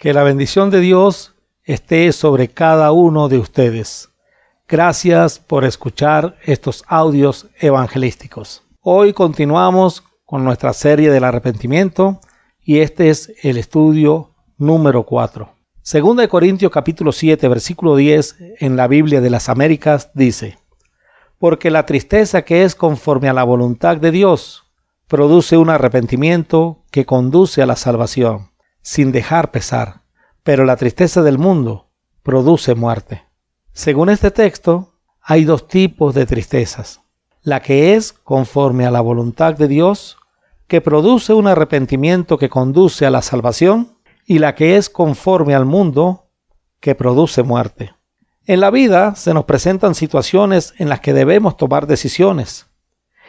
Que la bendición de Dios esté sobre cada uno de ustedes. Gracias por escuchar estos audios evangelísticos. Hoy continuamos con nuestra serie del arrepentimiento y este es el estudio número 4. Segunda de Corintios capítulo 7, versículo 10 en la Biblia de las Américas dice: Porque la tristeza que es conforme a la voluntad de Dios produce un arrepentimiento que conduce a la salvación, sin dejar pesar, pero la tristeza del mundo produce muerte. Según este texto, hay dos tipos de tristezas: la que es conforme a la voluntad de Dios, que produce un arrepentimiento que conduce a la salvación, y la que es conforme al mundo, que produce muerte. En la vida se nos presentan situaciones en las que debemos tomar decisiones,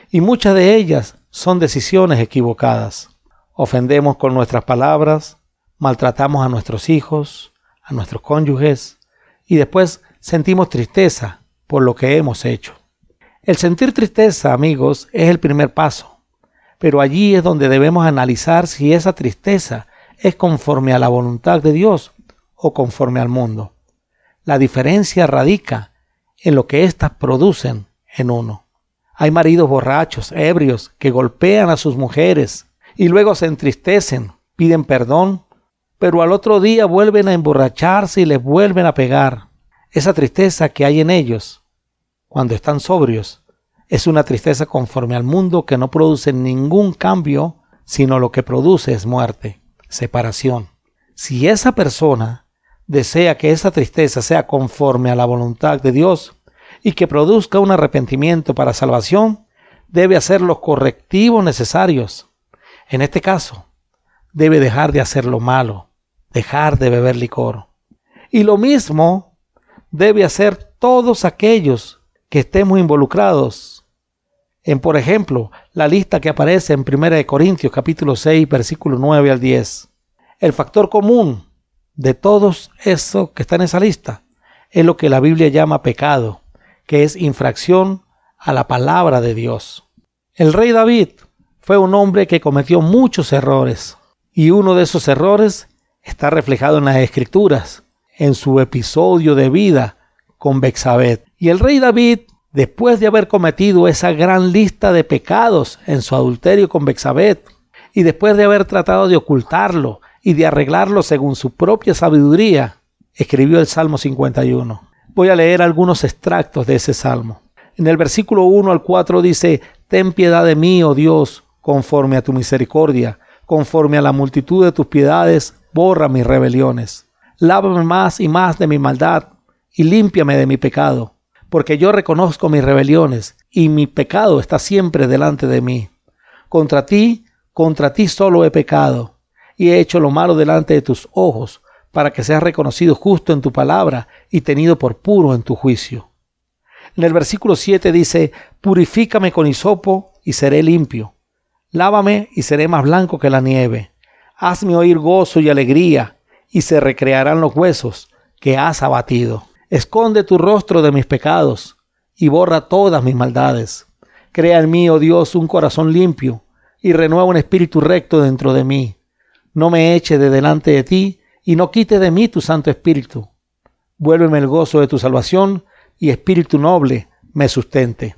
y muchas de ellas son decisiones equivocadas. Ofendemos con nuestras palabras, maltratamos a nuestros hijos, a nuestros cónyuges, y después sentimos tristeza por lo que hemos hecho. El sentir tristeza, amigos, es el primer paso, pero allí es donde debemos analizar si esa tristeza es conforme a la voluntad de Dios o conforme al mundo. La diferencia radica en lo que éstas producen en uno. Hay maridos borrachos, ebrios, que golpean a sus mujeres y luego se entristecen, piden perdón, pero al otro día vuelven a emborracharse y les vuelven a pegar. Esa tristeza que hay en ellos, cuando están sobrios, es una tristeza conforme al mundo que no produce ningún cambio, sino lo que produce es muerte, separación. Si esa persona desea que esa tristeza sea conforme a la voluntad de Dios y que produzca un arrepentimiento para salvación, debe hacer los correctivos necesarios. En este caso, debe dejar de hacer lo malo, dejar de beber licor. Y lo mismo debe hacer todos aquellos que estemos involucrados en, por ejemplo, la lista que aparece en 1 Corintios capítulo 6, versículo 9 al 10. El factor común de todos esos que están en esa lista es lo que la Biblia llama pecado, que es infracción a la palabra de Dios. El rey David fue un hombre que cometió muchos errores, y uno de esos errores está reflejado en las Escrituras, en su episodio de vida con Betsabé. Y el rey David, después de haber cometido esa gran lista de pecados en su adulterio con Betsabé, y después de haber tratado de ocultarlo y de arreglarlo según su propia sabiduría, escribió el Salmo 51. Voy a leer algunos extractos de ese salmo. En el versículo 1 al 4 dice: Ten piedad de mí, oh Dios, conforme a tu misericordia, conforme a la multitud de tus piedades, borra mis rebeliones. Lávame más y más de mi maldad, y límpiame de mi pecado, porque yo reconozco mis rebeliones, y mi pecado está siempre delante de mí. Contra ti solo he pecado, y he hecho lo malo delante de tus ojos, para que seas reconocido justo en tu palabra y tenido por puro en tu juicio. En el versículo 7 dice: Purifícame con hisopo y seré limpio. Lávame y seré más blanco que la nieve. Hazme oír gozo y alegría, y se recrearán los huesos que has abatido. Esconde tu rostro de mis pecados, y borra todas mis maldades. Crea en mí, oh Dios, un corazón limpio, y renueva un espíritu recto dentro de mí. No me eche de delante de ti, y no quite de mí tu Santo Espíritu. Vuélveme el gozo de tu salvación, y espíritu noble me sustente.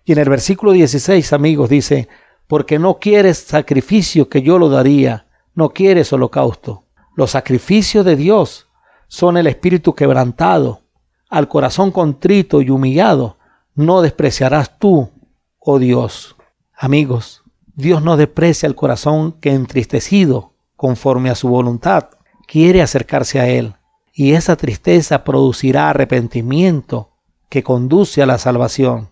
Y en el versículo 16, amigos, dice: Porque no quieres sacrificio que yo lo daría, no quieres holocausto. Los sacrificios de Dios son el espíritu quebrantado. Al corazón contrito y humillado no despreciarás tú, oh Dios. Amigos, Dios no desprecia el corazón que entristecido, conforme a su voluntad, quiere acercarse a Él. Y esa tristeza producirá arrepentimiento que conduce a la salvación,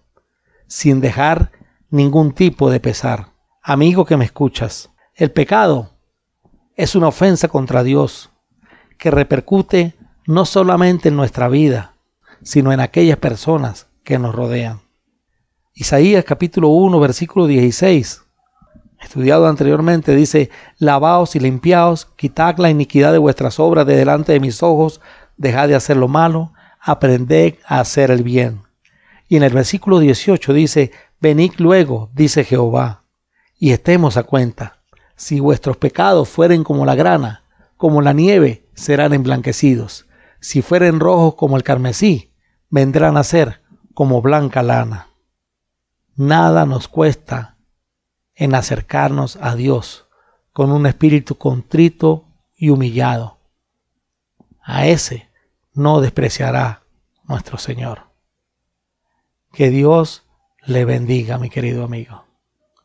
sin dejar ningún tipo de pesar. Amigo que me escuchas, el pecado es una ofensa contra Dios que repercute no solamente en nuestra vida, sino en aquellas personas que nos rodean. Isaías capítulo 1, versículo 16, estudiado anteriormente, dice: Lavaos y limpiaos, quitad la iniquidad de vuestras obras de delante de mis ojos, dejad de hacer lo malo, aprended a hacer el bien. Y en el versículo 18 dice: Venid luego, dice Jehová, y estemos a cuenta. Si vuestros pecados fueren como la grana, como la nieve, serán emblanquecidos. Si fueren rojos como el carmesí, vendrán a ser como blanca lana. Nada nos cuesta en acercarnos a Dios con un espíritu contrito y humillado. A ese no despreciará nuestro Señor. Que Dios le bendiga, mi querido amigo.